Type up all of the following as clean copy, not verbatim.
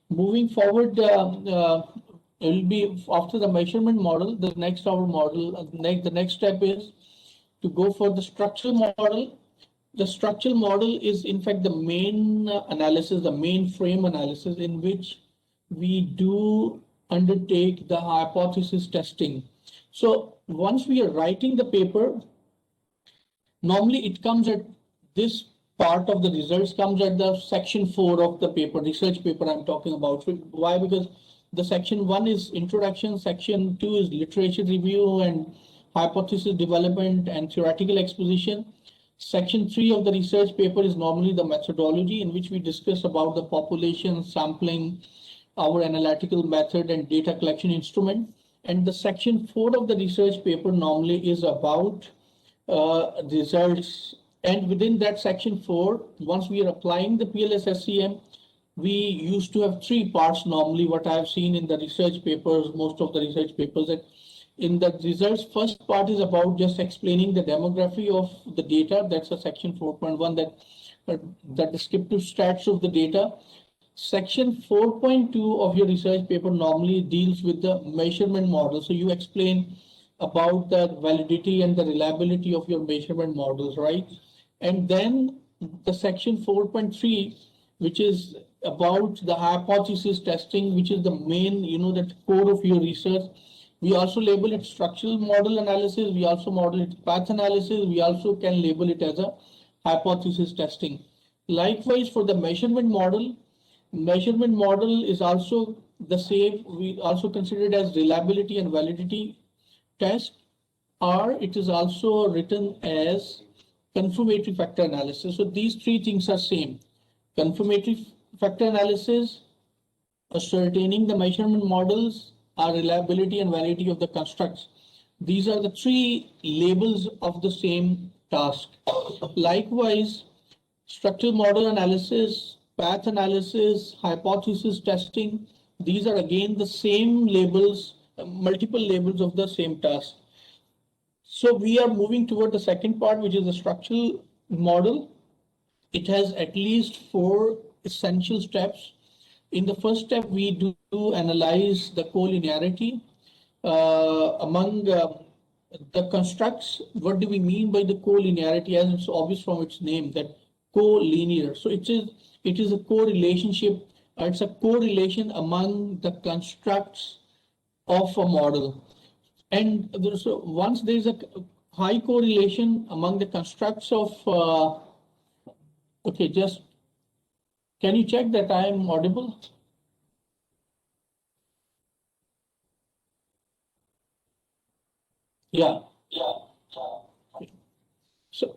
Moving forward, it will be after the measurement model, the next the next step is to go for the structural model. The structural model is in fact the main analysis, the main frame analysis in which we do undertake the hypothesis testing. So once we are writing the paper, normally it comes at this part of the results comes at the section 4 of the paper, research paper I'm talking about. Why? Because the section 1 is introduction, section 2 is literature review and hypothesis development and theoretical exposition. Section 3 of the research paper is normally the methodology, in which we discuss about the population, sampling, our analytical method and data collection instrument. And the section 4 of the research paper normally is about results. And within that section 4, once we are applying the PLS-SCM, we used to have 3 parts normally, what I have seen in the research papers, most of the research papers. That in the results, first part is about just explaining the demography of the data. That's a section 4.1, that the descriptive stats of the data. Section 4.2 of your research paper normally deals with the measurement model. So you explain about the validity and the reliability of your measurement models, right? And then the section 4.3, which is about the hypothesis testing, which is the main, that core of your research. We also label it structural model analysis. We also model it path analysis. We also can label it as a hypothesis testing. Likewise, for the measurement model is also the same. We also consider it as reliability and validity test, or it is also written as confirmatory factor analysis. So these 3 things are same. Confirmatory factor analysis, ascertaining the measurement models, or reliability and validity of the constructs. These are the 3 labels of the same task. Likewise, structural model analysis, path analysis, hypothesis testing, these are again the same labels, multiple labels of the same task. So we are moving toward the second part, which is the structural model. It has at least 4 essential steps. In the first step, we do analyze the collinearity among the constructs. What do we mean by the collinearity? As it's obvious from its name, that collinear. So it is a correlationship. It's a correlation among the constructs of a model. And so once there is a high correlation among the constructs of, okay, just can you check that I am audible? Yeah. So,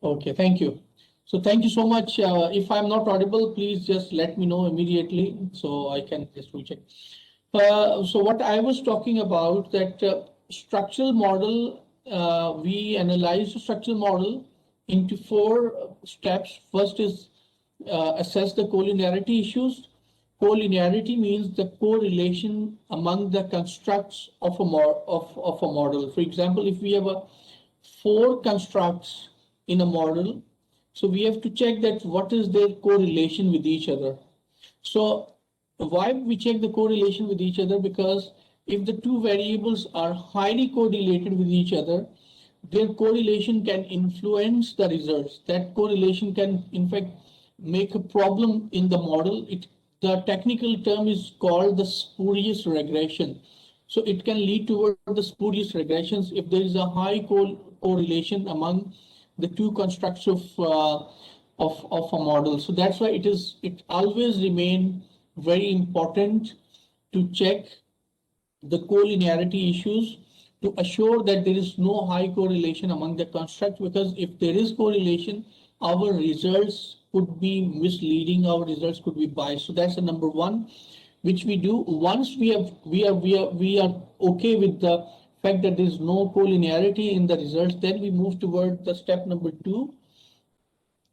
okay, thank you. So thank you so much. If I'm not audible, please just let me know immediately so I can just recheck. So what I was talking about, that structural model, we analyze the structural model into 4 steps. First is assess the collinearity issues. Collinearity means the correlation among the constructs of a model. For example, if we have 4 constructs in a model, so we have to check that what is their correlation with each other. So why we check the correlation with each other? Because if the 2 variables are highly correlated with each other, their correlation can influence the results. That correlation can, in fact, make a problem in the model. The technical term is called the spurious regression. So it can lead toward the spurious regressions if there is a high correlation among the 2 constructs of a model. So that's why it always remains very important to check the collinearity issues to assure that there is no high correlation among the constructs, because if there is correlation, our results could be misleading, our results could be biased. So that's the number 1 which we do. Once we are okay with the fact that there is no collinearity in the results, then we move toward the step number 2.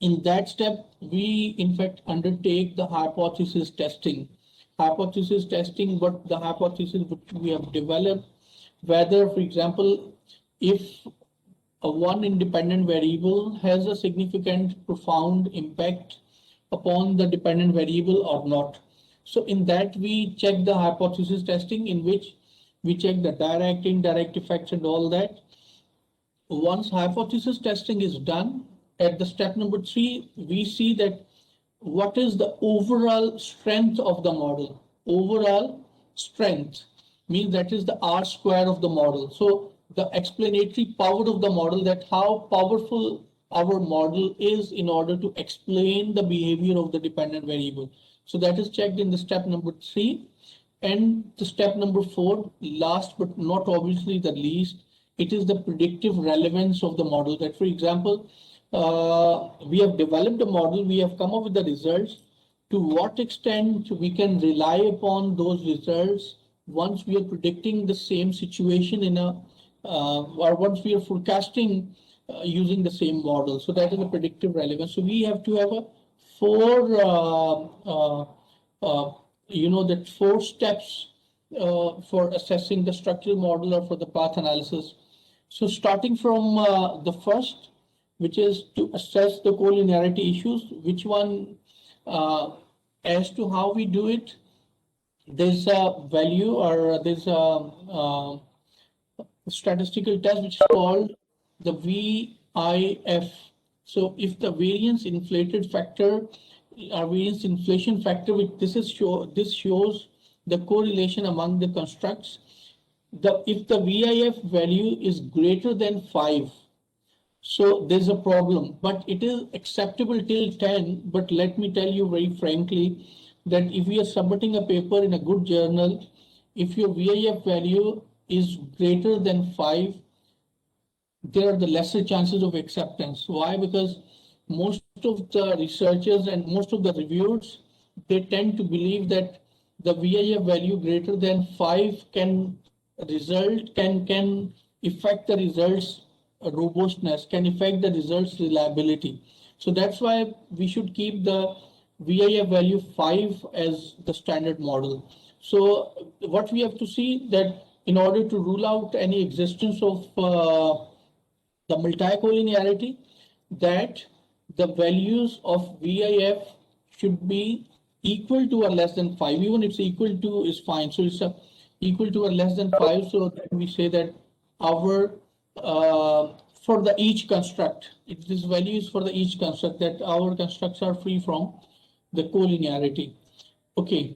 In that step, we in fact undertake the hypothesis testing. Hypothesis testing, what the hypothesis which we have developed, whether, for example, if one independent variable has a significant, profound impact upon the dependent variable or not. So in that we check the hypothesis testing, in which we check the direct, indirect effects and all that. Once hypothesis testing is done, at the step number 3, we see that what is the overall strength of the model. Overall strength means that is the R square of the model. So the explanatory power of the model, that how powerful our model is in order to explain the behavior of the dependent variable. So that is checked in the step number 3. And the step number 4, last but not obviously the least, it is the predictive relevance of the model. That, for example, we have developed a model, we have come up with the results. To what extent we can rely upon those results once we are predicting the same situation in a, or once we are forecasting using the same model. So that is the predictive relevance. So we have to have a 4 steps for assessing the structural model or for the path analysis. So starting from the first, which is to assess the collinearity issues, which one, as to how we do it, there's a value, or there's a statistical test which is called the VIF. So if the variance inflated factor or variance inflation factor, which this shows the correlation among the constructs. If the VIF value is greater than 5, so there's a problem, but it is acceptable till 10. But let me tell you very frankly that if we are submitting a paper in a good journal, if your VIF value is greater than 5, there are the lesser chances of acceptance. Why? Because most of the researchers and most of the reviewers, they tend to believe that the VIF value greater than 5 can affect the results robustness, can affect the results reliability. So that's why we should keep the VIF value 5 as the standard model. So what we have to see, that in order to rule out any existence of the multicollinearity, that the values of VIF should be equal to or less than 5. Even if it's equal to is fine. So it's equal to or less than 5. So we say that our for the each construct, this value is for the each construct, that our constructs are free from the collinearity. Okay.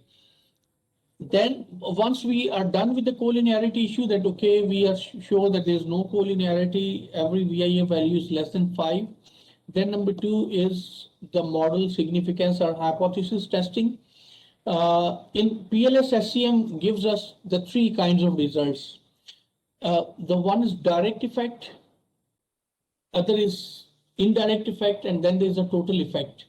Then once we are done with the collinearity issue, that okay, we are sure that there is no collinearity, every VIF value is less than 5. Then number 2 is the model significance or hypothesis testing. In PLS SCM gives us the 3 kinds of results. The one is direct effect, other is indirect effect, and then there is a total effect.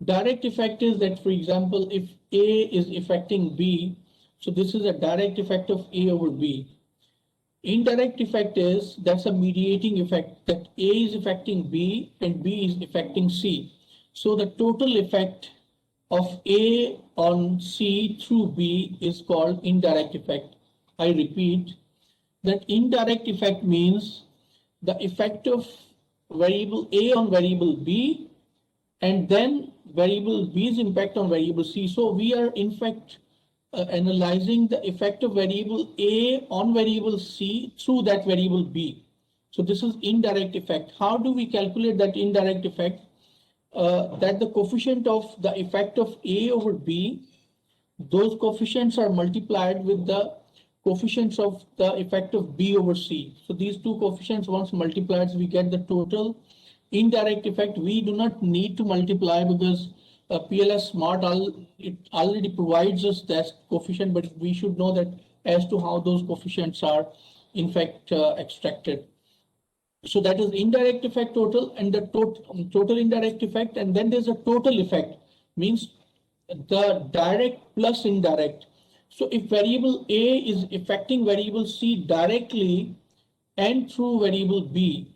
Direct effect is that, for example, if A is affecting B, so this is a direct effect of A over B. Indirect effect is, that's a mediating effect, that A is affecting B and B is affecting C. So the total effect of A on C through B is called indirect effect. I repeat, that indirect effect means the effect of variable A on variable B, and then variable B's impact on variable C. So we are in fact analyzing the effect of variable A on variable C through that variable B. So this is indirect effect. How do we calculate that indirect effect? That the coefficient of the effect of A over B, those coefficients are multiplied with the coefficients of the effect of B over C. So these two coefficients once multiplied, we get the total indirect effect. We do not need to multiply because PLS Smart it already provides us that coefficient, but we should know that as to how those coefficients are in fact extracted. So that is indirect effect total, and the total indirect effect, and then there's a total effect, means the direct plus indirect. So if variable A is affecting variable C directly and through variable B,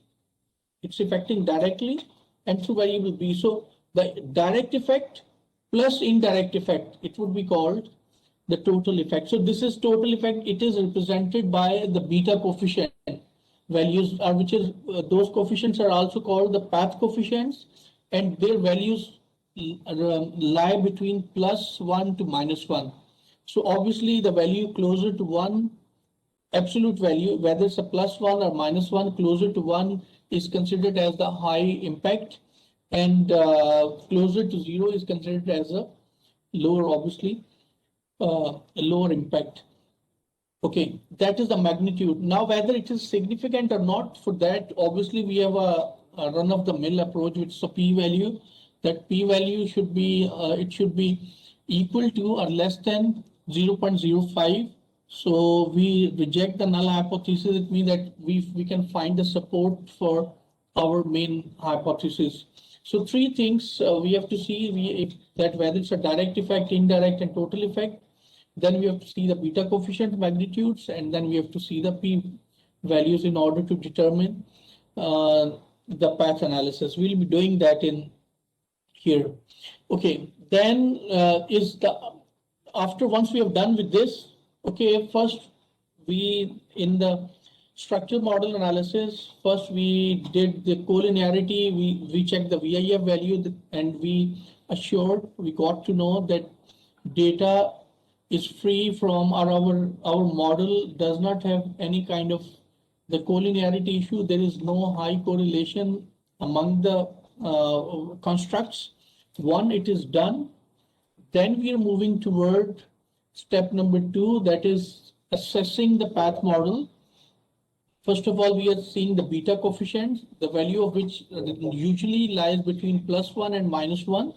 it's affecting directly and through variable B. So the direct effect plus indirect effect, it would be called the total effect. So this is total effect. It is represented by the beta coefficient values, which is those coefficients are also called the path coefficients, and their values lie between +1 to -1. So obviously the value closer to 1, absolute value, whether it's a +1 or -1, closer to 1 is considered as the high impact, and closer to 0 is considered as a lower, obviously, a lower impact. Okay, that is the magnitude. Now, whether it is significant or not, for that, obviously, we have a run-of-the-mill approach, which is a p-value. That p-value should be, it should be equal to or less than 0.05. So we reject the null hypothesis. It means that we can find the support for our main hypothesis. So three things we have to see, that whether it's a direct effect, indirect, and total effect. Then we have to see the beta coefficient magnitudes, and then we have to see the p values in order to determine the path analysis. We'll be doing that in here. Okay, then once we have done with this, okay, first in the structure model analysis, first we did the collinearity, we checked the VIF value, and we got to know that data is free from, our model does not have any kind of the collinearity issue. There is no high correlation among the constructs. One, it is done. Then we are moving toward step number 2, that is assessing the path model. First of all, we are seeing the beta coefficient, the value of which usually lies between +1 and -1.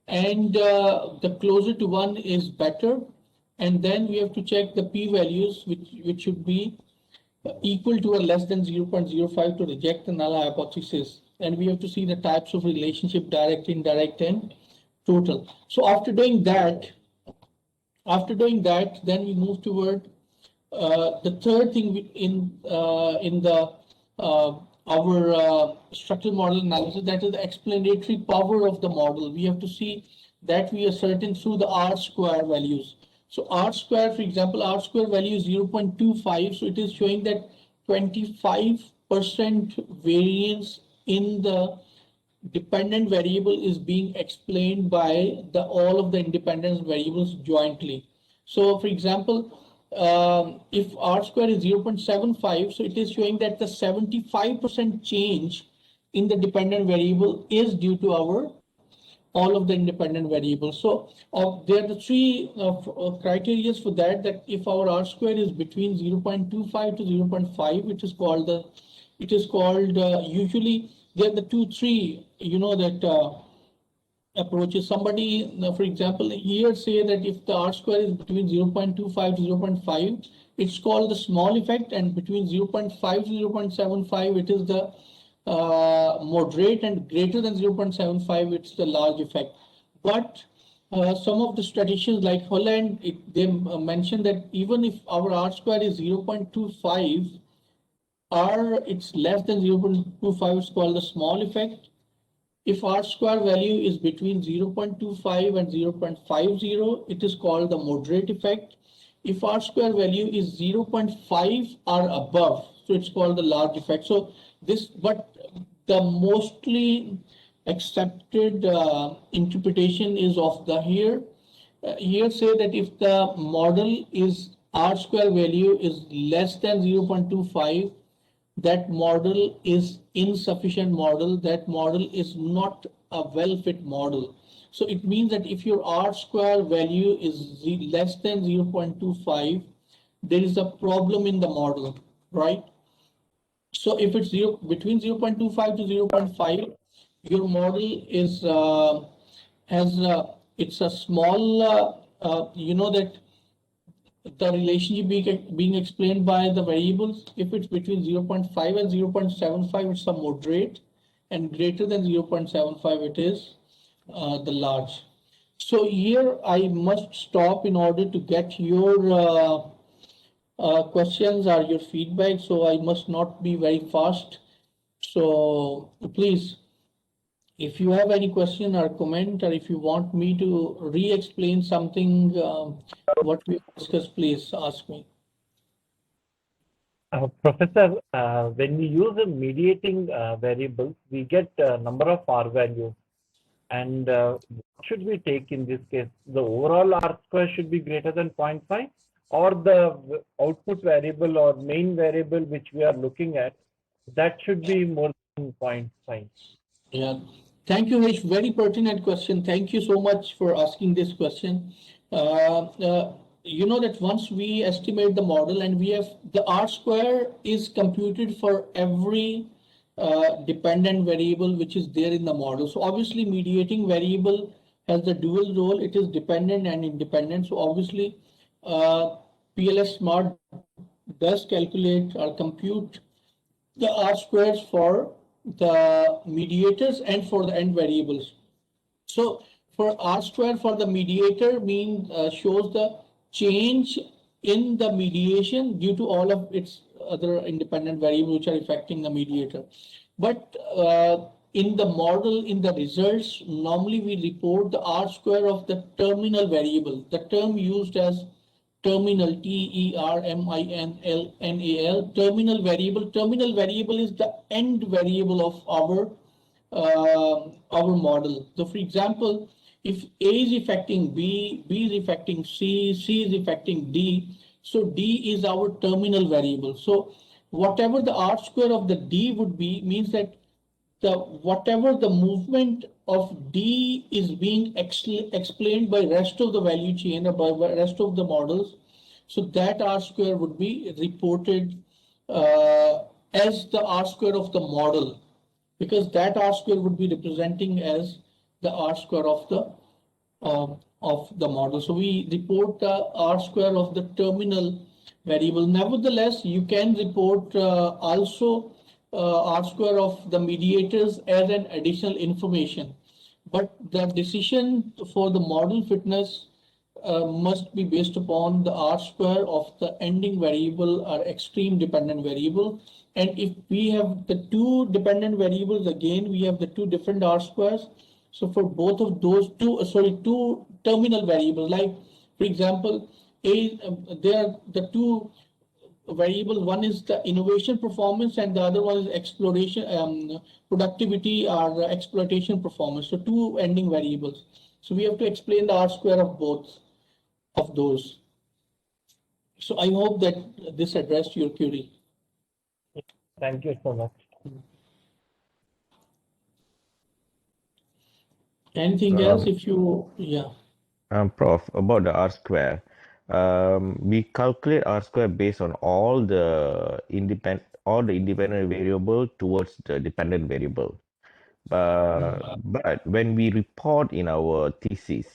And the closer to 1 is better. And then we have to check the p-values, which should be equal to or less than 0.05 to reject the null hypothesis. And we have to see the types of relationship, direct, indirect, and total. So after doing that, then we move toward the third thing in our structural model analysis, that is the explanatory power of the model. We have to see that we ascertain through the R-square values. So R-square, for example, R-square value is 0.25. So it is showing that 25% variance in the dependent variable is being explained by all of the independent variables jointly. So for example, if R-square is 0.75, so it is showing that the 75% change in the dependent variable is due to all of the independent variables. So there are the three criteria for that, if our R-square is between 0.25 to 0.5, it is called usually there are the 2-3, that approaches. Somebody, for example, here say that if the R-square is between 0.25 to 0.5, it's called the small effect, and between 0.5 to 0.75, it is the moderate, and greater than 0.75, it's the large effect. But some of the statisticians like Holland, they mentioned that even if our R-square is 0.25, it's less than 0.25, it's called the small effect. If R-square value is between 0.25 and 0.50, it is called the moderate effect. If R-square value is 0.5 or above, so it's called the large effect. So but the mostly accepted interpretation is of the here say that if the model is R-square value is less than 0.25, that model is insufficient model, that model is not a well-fit model. So it means that if your R-square value is less than 0.25, there is a problem in the model, right? So if it's between 0.25 to 0.5, your model is it's a small, that the relationship being explained by the variables. If it's between 0.5 and 0.75, it's a moderate, and greater than 0.75, it is the large. So here I must stop in order to get your questions or your feedback. So I must not be very fast. So please, if you have any question or comment, or if you want me to re-explain something, what we discussed, please ask me. Professor, when we use a mediating variable, we get a number of R values. And what should we take in this case? The overall R square should be greater than 0.5, or the output variable or main variable which we are looking at, that should be more than 0.5. Yeah, thank you, Rish. Very pertinent question. Thank you so much for asking this question. You know that once we estimate the model and we have the R square is computed for every dependent variable which is there in the model. So obviously mediating variable has the dual role. It is dependent and independent. So obviously PLS Smart does calculate or compute the R squares for the mediators and for the end variables. So for R square for the mediator shows the change in the mediation due to all of its other independent variables which are affecting the mediator. But in the model, in the results, normally we report the R square of the terminal variable, the term used as terminal, terminal, terminal variable. Terminal variable is the end variable of our model. So for example, if A is affecting B, B is affecting C, C is affecting D, so D is our terminal variable. So whatever the R square of the D would be means that whatever the movement of D is being explained by rest of the value chain or by rest of the models, so that R square would be reported as the R square of the model, because that R square would be representing as the R square of the model. So we report the R square of the terminal variable. Nevertheless, you can report also R square of the mediators as an additional information. But the decision for the model fitness must be based upon the R square of the ending variable or extreme dependent variable. And if we have the two dependent variables, again, we have the two different R squares. So for both of those two terminal variables, like for example, there are the two variables. One is the innovation performance and the other one is exploration, productivity or exploitation performance. So two ending variables. So we have to explain the R square of both of those. So I hope that this addressed your query. Thank you so much. Anything else? If you, yeah. Prof, about the R square, we calculate R square based on all the independent variable towards the dependent variable. But when we report in our thesis,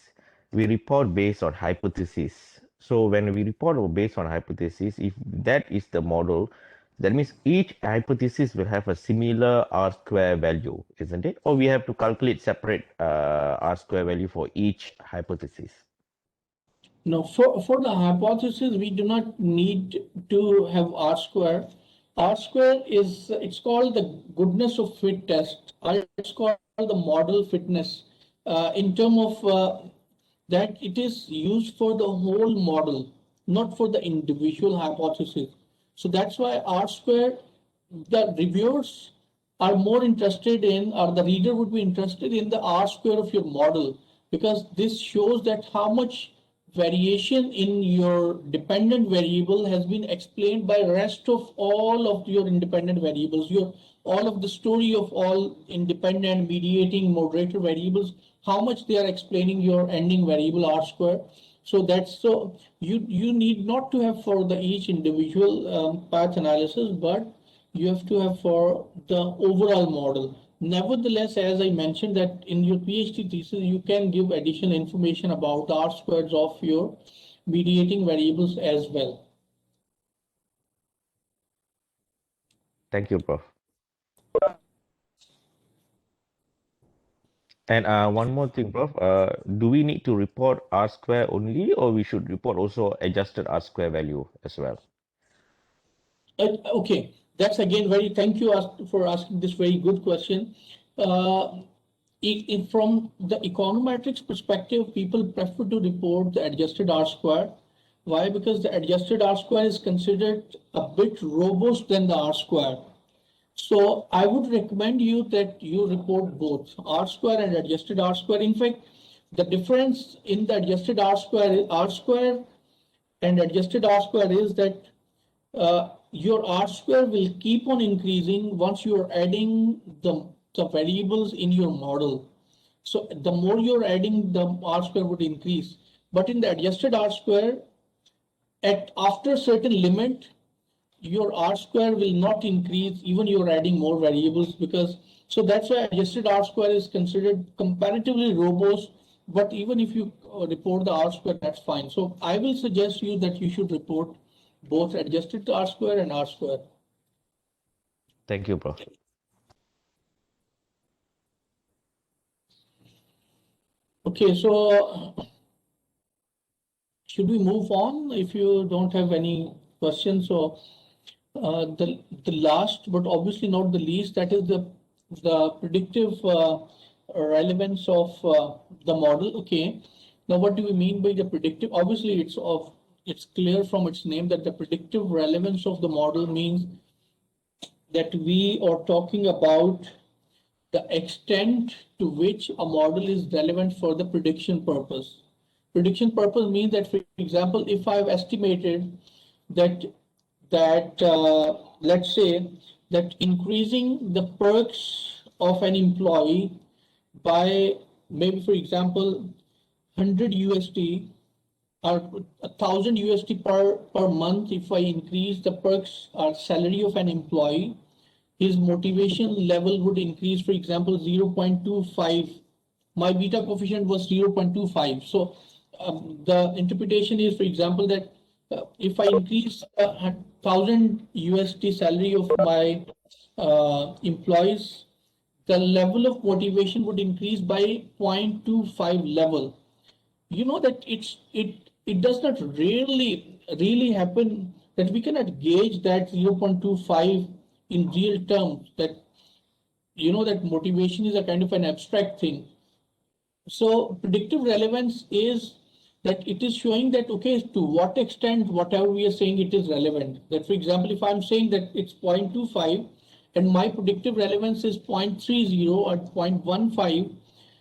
we report based on hypothesis. So when we report based on hypothesis, if that is the model, that means each hypothesis will have a similar R square value, isn't it? Or we have to calculate separate R square value for each hypothesis. No, for the hypothesis, we do not need to have R square. R square is, it's called the goodness of fit test, or it's called the model fitness. In terms of that it is used for the whole model, not for the individual hypothesis. So that's why R square, the reviewers are more interested in, or the reader would be interested in the R square of your model, because this shows that how much variation in your dependent variable has been explained by rest of all of your independent variables. Your all of the story of all independent mediating moderator variables, how much they are explaining your ending variable R square. So that's, so you need not to have for the each individual path analysis, but you have to have for the overall model. Nevertheless, as I mentioned that in your PhD thesis, you can give additional information about the R squares of your mediating variables as well. Thank you, Prof. And one more thing, Prof. Do we need to report R square only, or we should report also adjusted R square value as well? Okay, that's again very, thank you for asking this very good question. From the econometrics perspective, people prefer to report the adjusted R square. Why? Because the adjusted R square is considered a bit robust than the R square. So I would recommend you that you report both R square and adjusted R square. In fact, the difference in the adjusted R square and adjusted R square is that your R square will keep on increasing once you are adding the variables in your model. So the more you're adding, the R square would increase. But in the adjusted R square, after a certain limit, your R square will not increase even you're adding more variables, because so that's why adjusted R square is considered comparatively robust. But even if you report the R square, that's fine. So I will suggest you that you should report both adjusted R square and R square. Thank you, Prof. Okay, so should we move on if you don't have any questions? So the last, but obviously not the least, that is the predictive relevance of the model. Okay, now what do we mean by the predictive? Obviously, it's clear from its name that the predictive relevance of the model means that we are talking about the extent to which a model is relevant for the prediction purpose. Prediction purpose means that, for example, if I've estimated that let's say that increasing the perks of an employee by maybe, for example, 100 USD or 1000 USD per month, if I increase the perks or salary of an employee, his motivation level would increase, for example, 0.25. My beta coefficient was 0.25. So the interpretation is, for example, that if I increase 1000 USD salary of my employees, the level of motivation would increase by 0.25 level. You know that it does not really happen, that we cannot gauge that 0.25 in real terms, that that motivation is a kind of an abstract thing. So predictive relevance is that it is showing that, okay, to what extent whatever we are saying, it is relevant. That, for example, if I'm saying that it's 0.25 and my predictive relevance is 0.30 or 0.15,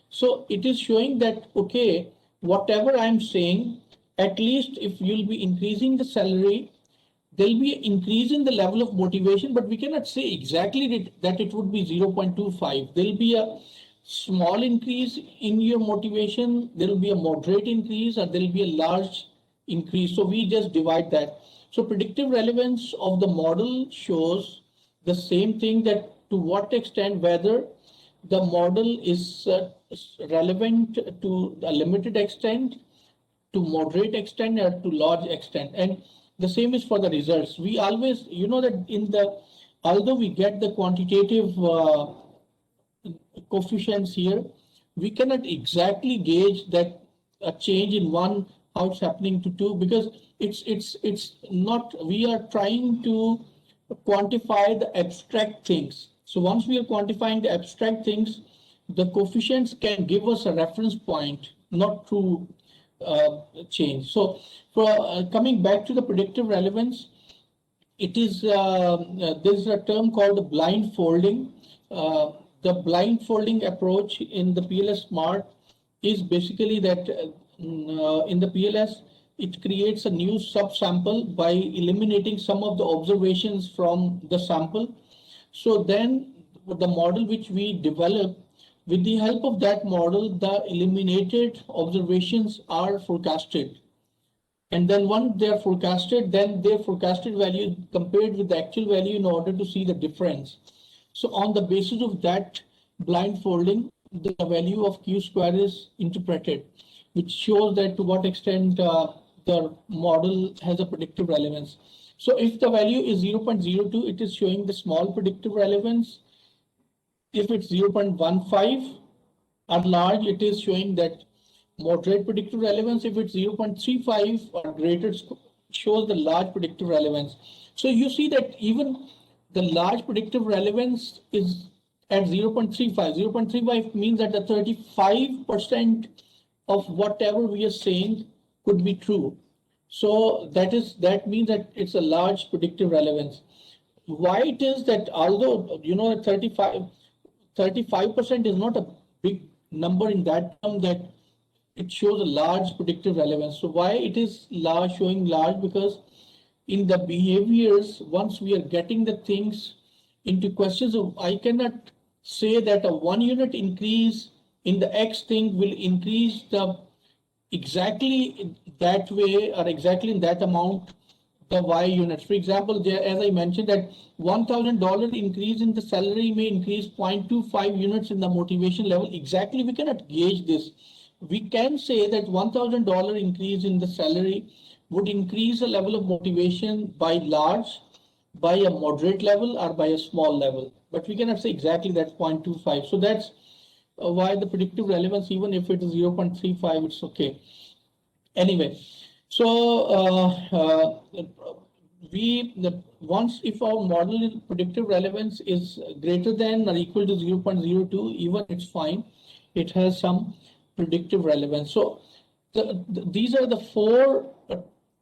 so it is showing that, okay, whatever I'm saying, at least if you'll be increasing the salary, there'll be an increase in the level of motivation, but we cannot say exactly that it would be 0.25. There'll be a small increase in your motivation, there'll be a moderate increase, or there'll be a large increase. So we just divide that. So predictive relevance of the model shows the same thing, that to what extent whether the model is relevant to a limited extent, to moderate extent, or to large extent. And the same is for the results. We always, that although we get the quantitative coefficients here, we cannot exactly gauge that a change in one, how it's happening to two, because it's not, we are trying to quantify the abstract things. So once we are quantifying the abstract things, the coefficients can give us a reference point, not true change. So for coming back to the predictive relevance, it is there's a term called the blindfolding. The blindfolding approach in the PLS Smart is basically that in the PLS, it creates a new subsample by eliminating some of the observations from the sample. So then the model which we develop, with the help of that model, the eliminated observations are forecasted. And then once they are forecasted, then their forecasted value compared with the actual value in order to see the difference. So on the basis of that blindfolding, the value of Q square is interpreted, which shows that to what extent the model has a predictive relevance. So if the value is 0.02, it is showing the small predictive relevance. If it's 0.15 or large, it is showing that moderate predictive relevance. If it's 0.35 or greater, shows the large predictive relevance. So you see that even the large predictive relevance is at 0.35. 0.35 means that the 35% of whatever we are saying could be true. So that means that it's a large predictive relevance. why it is that although, 35% is not a big number in that term, that it shows a large predictive relevance. So why it is large, showing large? Because in the behaviors, once we are getting the things into questions, I cannot say that a 1 unit increase in the X thing will increase the exactly that way or exactly in that amount the Y units. For example, there, as I mentioned, that $1,000 increase in the salary may increase 0.25 units in the motivation level. Exactly, we cannot gauge this. We can say that $1,000 increase in the salary would increase the level of motivation by large, by a moderate level, or by a small level. But we cannot say exactly that 0.25. So that's why the predictive relevance, even if it is 0.35, it's okay. Anyway, so once if our model predictive relevance is greater than or equal to 0.02, even it's fine. It has some predictive relevance. So these are the four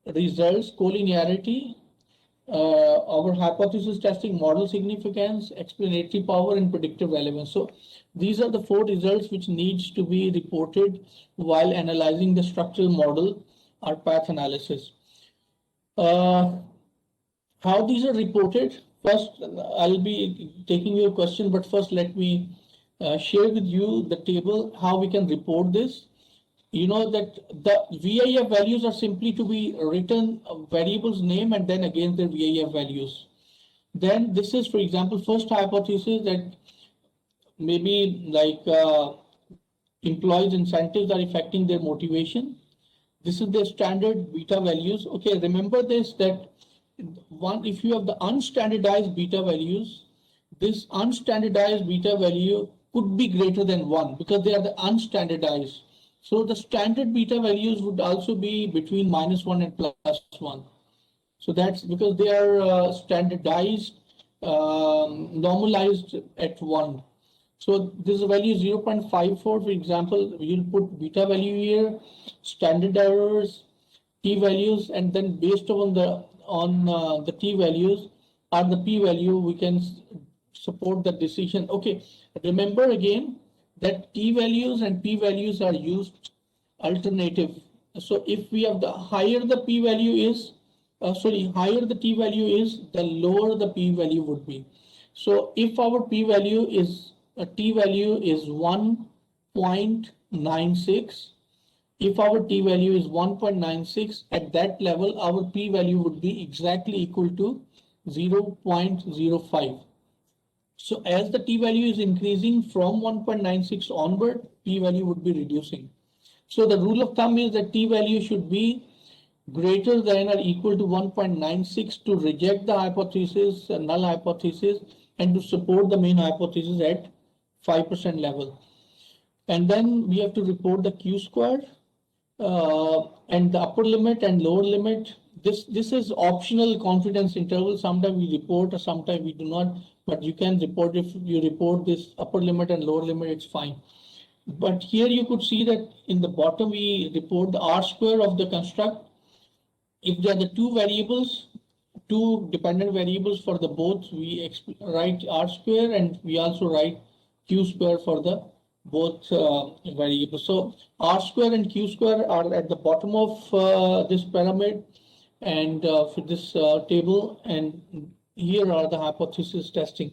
results: collinearity, our hypothesis testing, model significance, explanatory power, and predictive relevance. So these are the four results which needs to be reported while analyzing the structural model or path analysis. How these are reported? First, I'll be taking your question, but first let me share with you the table how we can report this. You know that the VIF values are simply to be written variable's name and then again the VIF values. Then this is, for example, first hypothesis that maybe like employees' incentives are affecting their motivation. This is their standard beta values. Okay, remember this, that one, if you have the unstandardized beta values, this unstandardized beta value could be greater than 1 because they are the unstandardized. So the standard beta values would also be between -1 and +1. So that's because they are standardized, normalized at 1. So this value is 0.54. For example, you'll put beta value here, standard errors, t values, and then based on the t values or the p value, we can support the decision. Okay, remember again that t values and p values are used alternative. So if we have the higher the p value is, higher the t value is, the lower the p value would be. So if our p value is t value is 1.96, if our t value is 1.96, at that level our p value would be exactly equal to 0.05. So as the t value is increasing from 1.96 onward, p value would be reducing. So the rule of thumb is that t value should be greater than or equal to 1.96 to reject the hypothesis, null hypothesis, and to support the main hypothesis at 5% level. And then we have to report the Q square and the upper limit and lower limit. This is optional confidence interval. Sometimes we report or sometimes we do not, but you can report. If you report this upper limit and lower limit, it's fine. But here you could see that in the bottom we report the R square of the construct. If there are the two variables, two dependent variables for the both, we write R square and we also write Q square for the both variables. So R square and Q square are at the bottom of this pyramid and for this table, and here are the hypothesis testing.